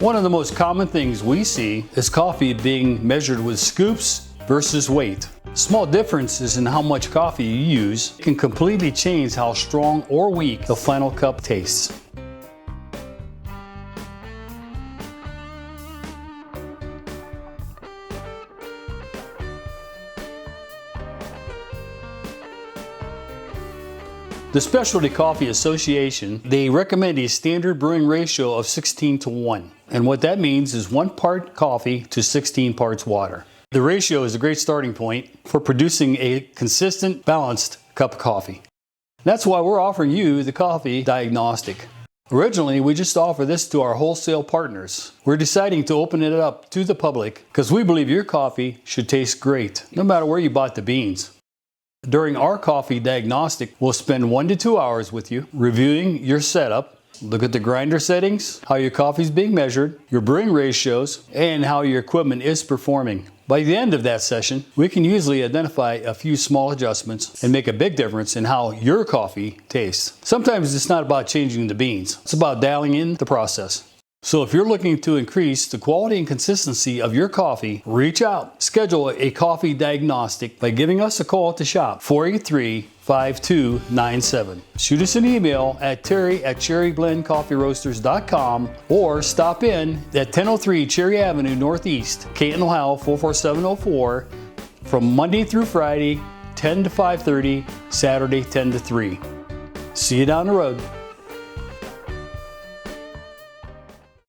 One of the most common things we see is coffee being measured with scoops versus weight. Small differences in how much coffee you use can completely change how strong or weak the final cup tastes. The Specialty Coffee Association, they recommend a standard brewing ratio of 16:1. And what that means is 1 part coffee to 16 parts water. The ratio is a great starting point for producing a consistent, balanced cup of coffee. That's why we're offering you the Coffee Diagnostic. Originally, we just offered this to our wholesale partners. We're deciding to open it up to the public because we believe your coffee should taste great, no matter where you bought the beans. During our Coffee Diagnostic, we'll spend 1 to 2 hours with you reviewing your setup, look at the grinder settings, how your coffee is being measured, your brewing ratios, and how your equipment is performing. By the end of that session, we can usually identify a few small adjustments and make a big difference in how your coffee tastes. Sometimes it's not about changing the beans, it's about dialing in the process. So if you're looking to increase the quality and consistency of your coffee, reach out. Schedule a Coffee Diagnostic by giving us a call at the shop, 483-5297. Shoot us an email at terry@cherryblendcoffeeroasters.com or stop in at 1003 Cherry Avenue Northeast, Canton, Ohio 44704 from Monday through Friday, 10 to 5:30, Saturday 10 to 3. See you down the road.